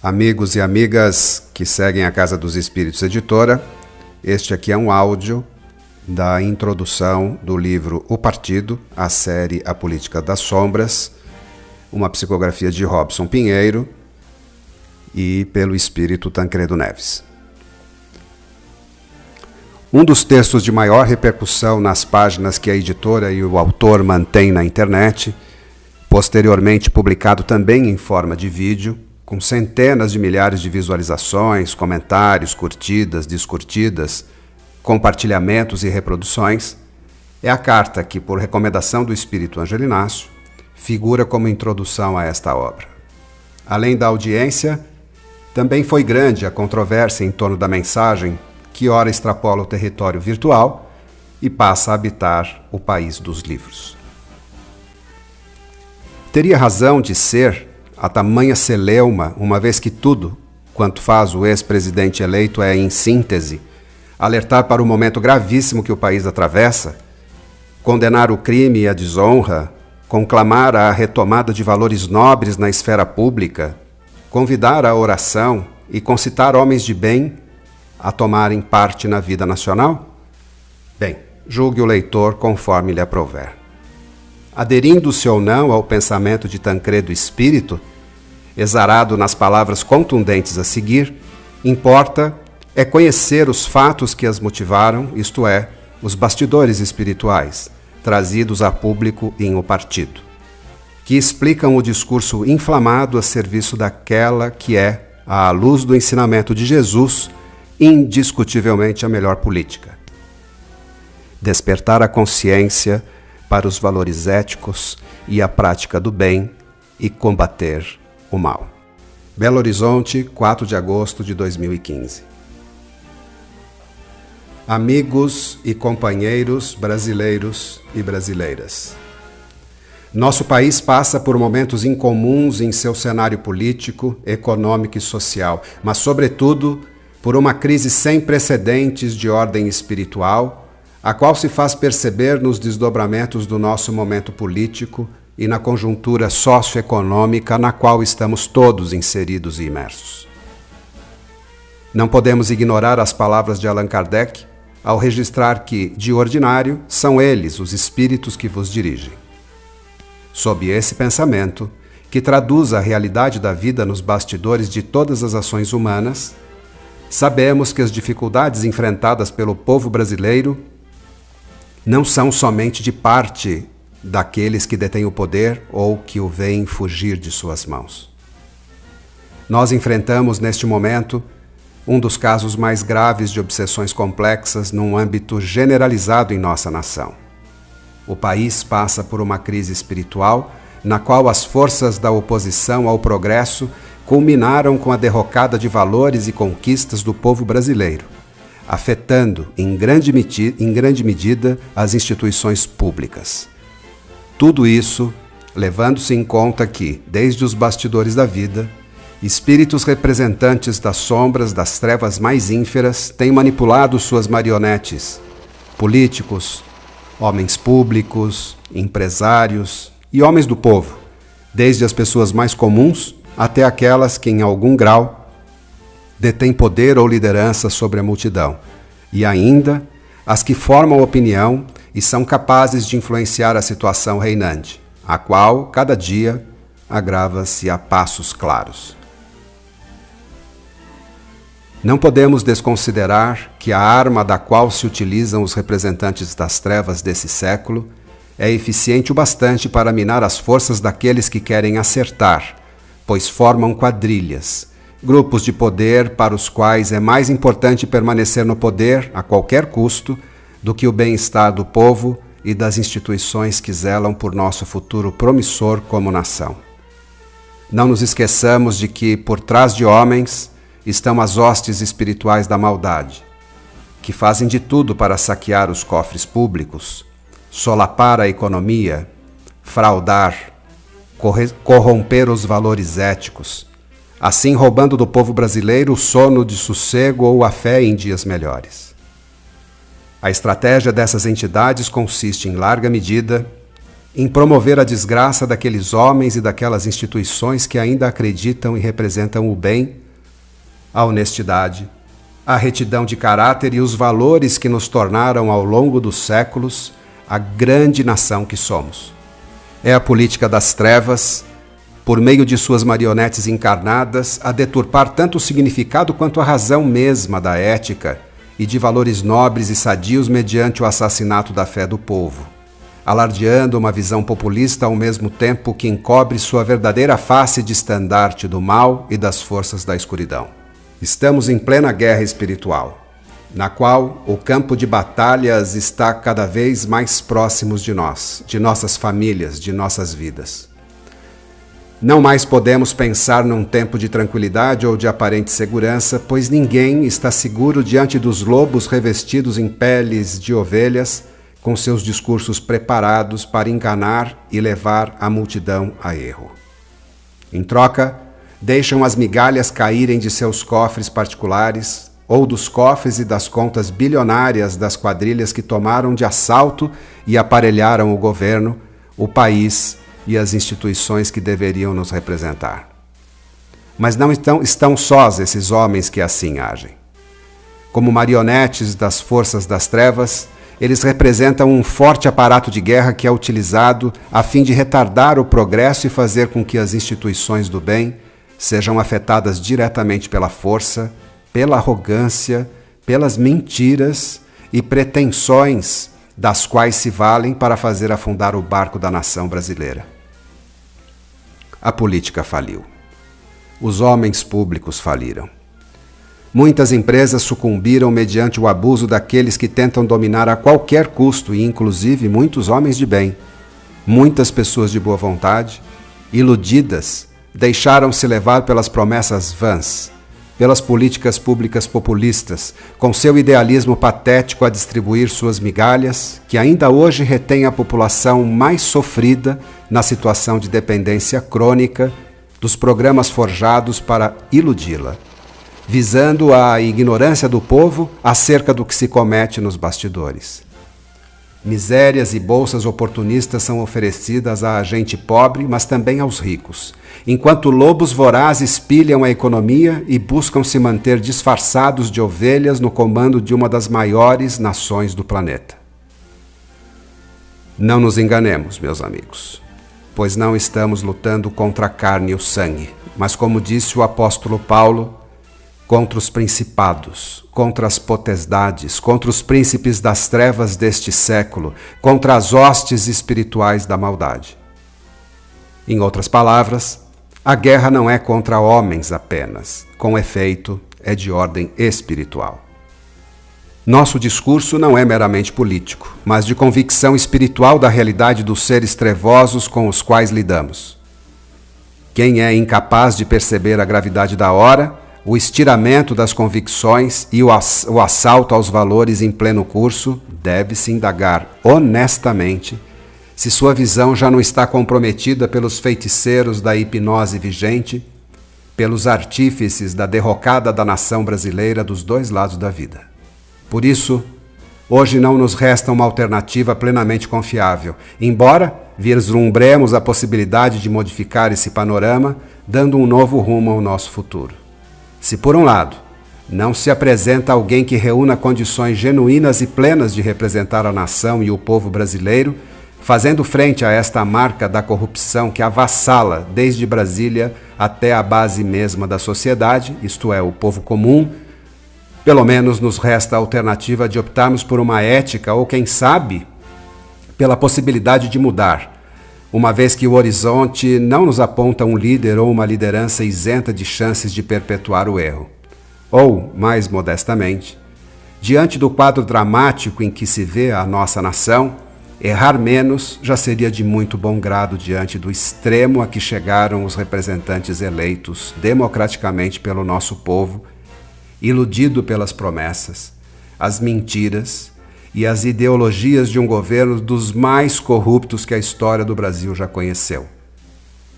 Amigos e amigas que seguem a Casa dos Espíritos Editora, este aqui é um áudio da introdução do livro O Partido, a série A Política das Sombras, uma psicografia de Robson Pinheiro e pelo espírito Tancredo Neves. Um dos textos de maior repercussão nas páginas que a editora e o autor mantêm na internet, posteriormente publicado também em forma de vídeo, com centenas de milhares de visualizações, comentários, curtidas, descurtidas, compartilhamentos e reproduções, é a carta que, por recomendação do espírito Angelinácio, figura como introdução a esta obra. Além da audiência, também foi grande a controvérsia em torno da mensagem que ora extrapola o território virtual e passa a habitar o país dos livros. Teria razão de ser a tamanha celeuma, uma vez que tudo quanto faz o ex-presidente eleito é, em síntese, alertar para o momento gravíssimo que o país atravessa, condenar o crime e a desonra, conclamar a retomada de valores nobres na esfera pública, convidar à oração e concitar homens de bem a tomarem parte na vida nacional? Bem, julgue o leitor conforme lhe aprouver. Aderindo-se ou não ao pensamento de Tancredo Espírito, exarado nas palavras contundentes a seguir, importa é conhecer os fatos que as motivaram, isto é, os bastidores espirituais, trazidos a público em O Partido, que explicam o discurso inflamado a serviço daquela que é, à luz do ensinamento de Jesus, indiscutivelmente a melhor política. Despertar a consciência para os valores éticos e a prática do bem e combater o mal. Belo Horizonte, 4 de agosto de 2015. Amigos e companheiros brasileiros e brasileiras. Nosso país passa por momentos incomuns em seu cenário político, econômico e social, mas, sobretudo, por uma crise sem precedentes de ordem espiritual, a qual se faz perceber nos desdobramentos do nosso momento político e na conjuntura socioeconômica na qual estamos todos inseridos e imersos. Não podemos ignorar as palavras de Allan Kardec ao registrar que, de ordinário, são eles os espíritos que vos dirigem. Sob esse pensamento, que traduz a realidade da vida nos bastidores de todas as ações humanas, sabemos que as dificuldades enfrentadas pelo povo brasileiro não são somente de parte daqueles que detêm o poder ou que o veem fugir de suas mãos. Nós enfrentamos, neste momento, um dos casos mais graves de obsessões complexas num âmbito generalizado em nossa nação. O país passa por uma crise espiritual na qual as forças da oposição ao progresso culminaram com a derrocada de valores e conquistas do povo brasileiro, afetando em grande medida as instituições públicas. Tudo isso levando-se em conta que, desde os bastidores da vida, espíritos representantes das sombras, das trevas mais ínferas, têm manipulado suas marionetes, políticos, homens públicos, empresários e homens do povo, desde as pessoas mais comuns até aquelas que, em algum grau, detêm poder ou liderança sobre a multidão, e ainda as que formam opinião e são capazes de influenciar a situação reinante, a qual, cada dia, agrava-se a passos claros. Não podemos desconsiderar que a arma da qual se utilizam os representantes das trevas desse século é eficiente o bastante para minar as forças daqueles que querem acertar, pois formam quadrilhas, grupos de poder para os quais é mais importante permanecer no poder a qualquer custo do que o bem-estar do povo e das instituições que zelam por nosso futuro promissor como nação. Não nos esqueçamos de que, por trás de homens, estão as hostes espirituais da maldade, que fazem de tudo para saquear os cofres públicos, solapar a economia, fraudar, corromper os valores éticos, assim roubando do povo brasileiro o sono de sossego ou a fé em dias melhores. A estratégia dessas entidades consiste, em larga medida, em promover a desgraça daqueles homens e daquelas instituições que ainda acreditam e representam o bem, a honestidade, a retidão de caráter e os valores que nos tornaram ao longo dos séculos a grande nação que somos. É a política das trevas, por meio de suas marionetes encarnadas, a deturpar tanto o significado quanto a razão mesma da ética e de valores nobres e sadios mediante o assassinato da fé do povo, alardeando uma visão populista ao mesmo tempo que encobre sua verdadeira face de estandarte do mal e das forças da escuridão. Estamos em plena guerra espiritual, na qual o campo de batalhas está cada vez mais próximo de nós, de nossas famílias, de nossas vidas. Não mais podemos pensar num tempo de tranquilidade ou de aparente segurança, pois ninguém está seguro diante dos lobos revestidos em peles de ovelhas, com seus discursos preparados para enganar e levar a multidão a erro. Em troca, deixam as migalhas caírem de seus cofres particulares ou dos cofres e das contas bilionárias das quadrilhas que tomaram de assalto e aparelharam o governo, o país e as instituições que deveriam nos representar. Mas não estão sós esses homens que assim agem. Como marionetes das forças das trevas, eles representam um forte aparato de guerra que é utilizado a fim de retardar o progresso e fazer com que as instituições do bem sejam afetadas diretamente pela força, pela arrogância, pelas mentiras e pretensões das quais se valem para fazer afundar o barco da nação brasileira. A política faliu. Os homens públicos faliram. Muitas empresas sucumbiram mediante o abuso daqueles que tentam dominar a qualquer custo, e inclusive muitos homens de bem, muitas pessoas de boa vontade, iludidas, deixaram-se levar pelas promessas vãs, pelas políticas públicas populistas, com seu idealismo patético a distribuir suas migalhas, que ainda hoje retém a população mais sofrida na situação de dependência crônica dos programas forjados para iludi-la, visando a ignorância do povo acerca do que se comete nos bastidores. Misérias e bolsas oportunistas são oferecidas à gente pobre, mas também aos ricos, enquanto lobos vorazes pilham a economia e buscam se manter disfarçados de ovelhas no comando de uma das maiores nações do planeta. Não nos enganemos, meus amigos, pois não estamos lutando contra a carne e o sangue, mas, como disse o apóstolo Paulo, contra os principados, contra as potestades, contra os príncipes das trevas deste século, contra as hostes espirituais da maldade. Em outras palavras, a guerra não é contra homens apenas, com efeito, é de ordem espiritual. Nosso discurso não é meramente político, mas de convicção espiritual da realidade dos seres trevosos com os quais lidamos. Quem é incapaz de perceber a gravidade da hora, o estiramento das convicções e o assalto aos valores em pleno curso, deve-se indagar honestamente se sua visão já não está comprometida pelos feiticeiros da hipnose vigente, pelos artífices da derrocada da nação brasileira dos dois lados da vida. Por isso, hoje não nos resta uma alternativa plenamente confiável, embora vislumbremos a possibilidade de modificar esse panorama, dando um novo rumo ao nosso futuro. Se, por um lado, não se apresenta alguém que reúna condições genuínas e plenas de representar a nação e o povo brasileiro, fazendo frente a esta marca da corrupção que avassala desde Brasília até a base mesma da sociedade, isto é, o povo comum, pelo menos nos resta a alternativa de optarmos por uma ética ou, quem sabe, pela possibilidade de mudar, uma vez que o horizonte não nos aponta um líder ou uma liderança isenta de chances de perpetuar o erro. Ou, mais modestamente, diante do quadro dramático em que se vê a nossa nação, errar menos já seria de muito bom grado diante do extremo a que chegaram os representantes eleitos democraticamente pelo nosso povo, iludido pelas promessas, as mentiras e as ideologias de um governo dos mais corruptos que a história do Brasil já conheceu.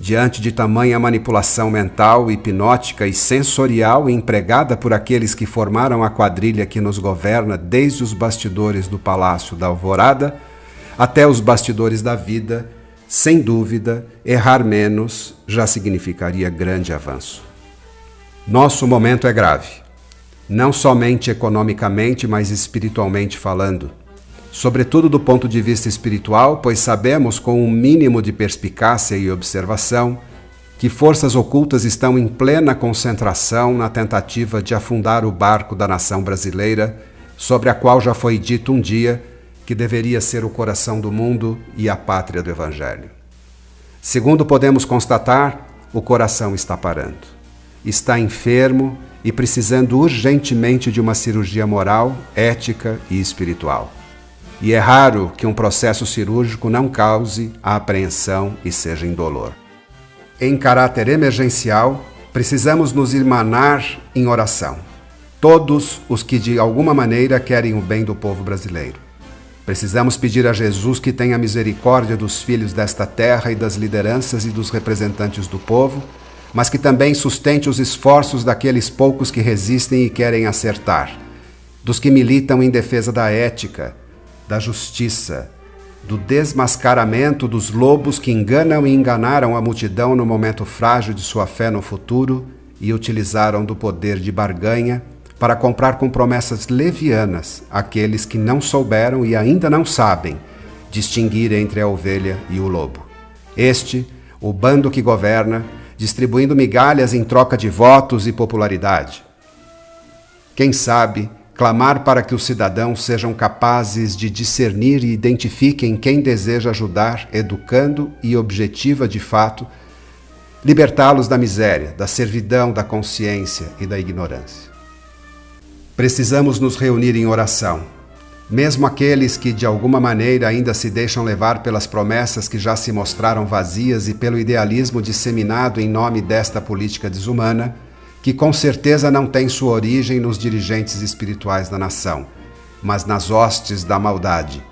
Diante de tamanha manipulação mental, hipnótica e sensorial empregada por aqueles que formaram a quadrilha que nos governa desde os bastidores do Palácio da Alvorada até os bastidores da vida, sem dúvida, errar menos já significaria grande avanço. Nosso momento é grave, não somente economicamente, mas espiritualmente falando. Sobretudo do ponto de vista espiritual, pois sabemos com um mínimo de perspicácia e observação que forças ocultas estão em plena concentração na tentativa de afundar o barco da nação brasileira, sobre a qual já foi dito um dia que deveria ser o coração do mundo e a pátria do Evangelho. Segundo podemos constatar, o coração está parando. Está enfermo e precisando urgentemente de uma cirurgia moral, ética e espiritual. E é raro que um processo cirúrgico não cause a apreensão e seja indolor. Em caráter emergencial, precisamos nos irmanar em oração. Todos os que de alguma maneira querem o bem do povo brasileiro. Precisamos pedir a Jesus que tenha misericórdia dos filhos desta terra e das lideranças e dos representantes do povo, mas que também sustente os esforços daqueles poucos que resistem e querem acertar, dos que militam em defesa da ética, da justiça, do desmascaramento dos lobos que enganam e enganaram a multidão no momento frágil de sua fé no futuro e utilizaram do poder de barganha para comprar com promessas levianas aqueles que não souberam e ainda não sabem distinguir entre a ovelha e o lobo. Este, o bando que governa, distribuindo migalhas em troca de votos e popularidade. Quem sabe, clamar para que os cidadãos sejam capazes de discernir e identifiquem quem deseja ajudar, educando e objetiva de fato, libertá-los da miséria, da servidão, da consciência e da ignorância. Precisamos nos reunir em oração, mesmo aqueles que de alguma maneira ainda se deixam levar pelas promessas que já se mostraram vazias e pelo idealismo disseminado em nome desta política desumana, que com certeza não tem sua origem nos dirigentes espirituais da nação, mas nas hostes da maldade,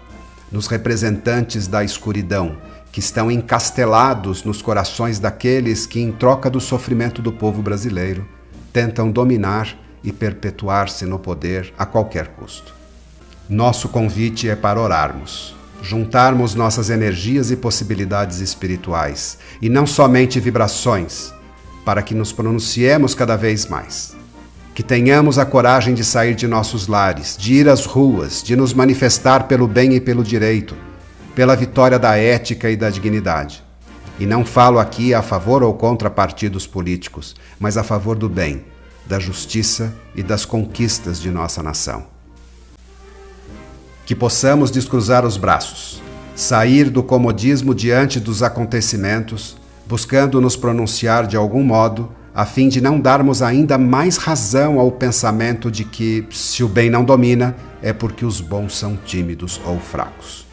nos representantes da escuridão, que estão encastelados nos corações daqueles que, em troca do sofrimento do povo brasileiro, tentam dominar e perpetuar-se no poder a qualquer custo. Nosso convite é para orarmos, juntarmos nossas energias e possibilidades espirituais, e não somente vibrações, para que nos pronunciemos cada vez mais. Que tenhamos a coragem de sair de nossos lares, de ir às ruas, de nos manifestar pelo bem e pelo direito, pela vitória da ética e da dignidade. E não falo aqui a favor ou contra partidos políticos, mas a favor do bem, da justiça e das conquistas de nossa nação. Que possamos descruzar os braços, sair do comodismo diante dos acontecimentos, buscando nos pronunciar de algum modo, a fim de não darmos ainda mais razão ao pensamento de que, se o bem não domina, é porque os bons são tímidos ou fracos.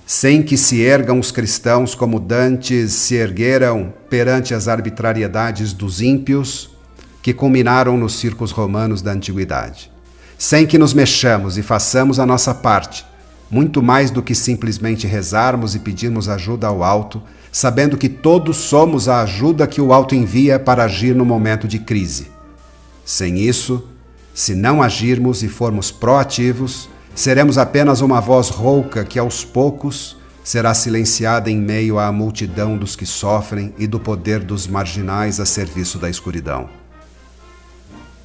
Sem que se ergam os cristãos como dantes se ergueram perante as arbitrariedades dos ímpios que culminaram nos circos romanos da antiguidade. Sem que nos mexamos e façamos a nossa parte, muito mais do que simplesmente rezarmos e pedirmos ajuda ao alto, sabendo que todos somos a ajuda que o alto envia para agir no momento de crise. Sem isso, se não agirmos e formos proativos, seremos apenas uma voz rouca que aos poucos será silenciada em meio à multidão dos que sofrem e do poder dos marginais a serviço da escuridão.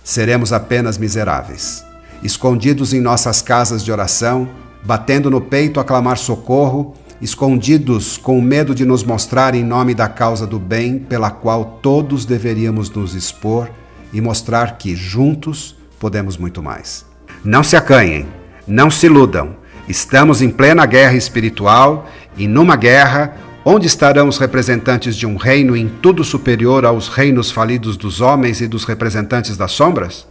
Seremos apenas miseráveis, escondidos em nossas casas de oração, batendo no peito a clamar socorro, escondidos com medo de nos mostrar em nome da causa do bem pela qual todos deveríamos nos expor e mostrar que, juntos, podemos muito mais. Não se acanhem, não se iludam. Estamos em plena guerra espiritual e numa guerra onde estarão os representantes de um reino em tudo superior aos reinos falidos dos homens e dos representantes das sombras?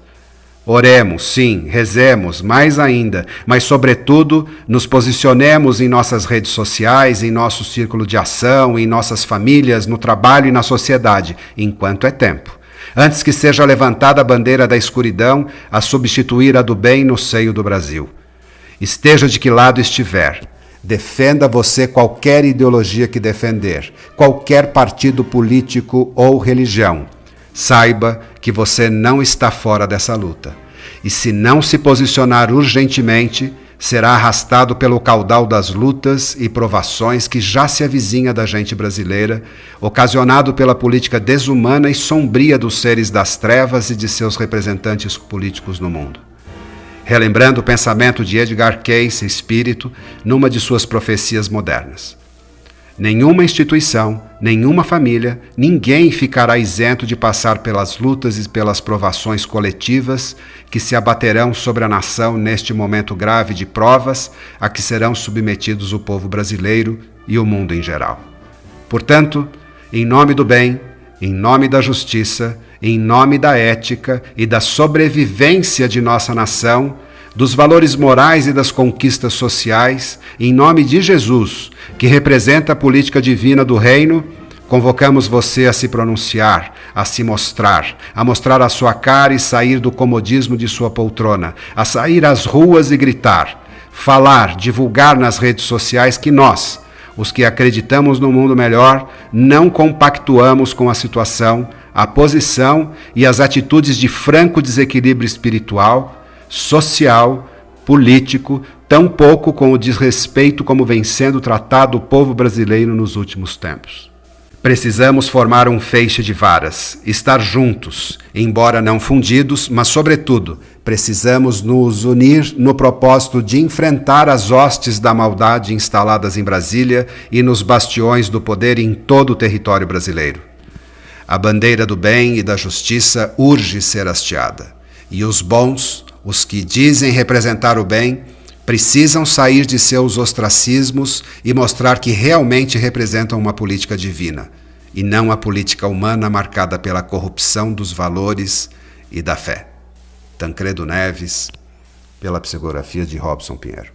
Oremos, sim, rezemos, mais ainda, mas sobretudo nos posicionemos em nossas redes sociais, em nosso círculo de ação, em nossas famílias, no trabalho e na sociedade, enquanto é tempo. Antes que seja levantada a bandeira da escuridão a substituir a do bem no seio do Brasil. Esteja de que lado estiver, defenda você qualquer ideologia que defender, qualquer partido político ou religião. Saiba que você não está fora dessa luta. E se não se posicionar urgentemente, será arrastado pelo caudal das lutas e provações que já se avizinha da gente brasileira, ocasionado pela política desumana e sombria dos seres das trevas e de seus representantes políticos no mundo. Relembrando o pensamento de Edgar Cayce, espírito, numa de suas profecias modernas. Nenhuma instituição, nenhuma família, ninguém ficará isento de passar pelas lutas e pelas provações coletivas que se abaterão sobre a nação neste momento grave de provas a que serão submetidos o povo brasileiro e o mundo em geral. Portanto, em nome do bem, em nome da justiça, em nome da ética e da sobrevivência de nossa nação, dos valores morais e das conquistas sociais, em nome de Jesus, que representa a política divina do reino, convocamos você a se pronunciar, a se mostrar, a mostrar a sua cara e sair do comodismo de sua poltrona, a sair às ruas e gritar, falar, divulgar nas redes sociais que nós, os que acreditamos no mundo melhor, não compactuamos com a situação, a posição e as atitudes de franco desequilíbrio espiritual, social, político, tampouco com o desrespeito como vem sendo tratado o povo brasileiro nos últimos tempos. Precisamos formar um feixe de varas, estar juntos, embora não fundidos, mas, sobretudo, precisamos nos unir no propósito de enfrentar as hostes da maldade instaladas em Brasília e nos bastiões do poder em todo o território brasileiro. A bandeira do bem e da justiça urge ser hasteada, e os bons, os que dizem representar o bem, precisam sair de seus ostracismos e mostrar que realmente representam uma política divina, e não a política humana marcada pela corrupção dos valores e da fé. Tancredo Neves, pela psicografia de Robson Pinheiro.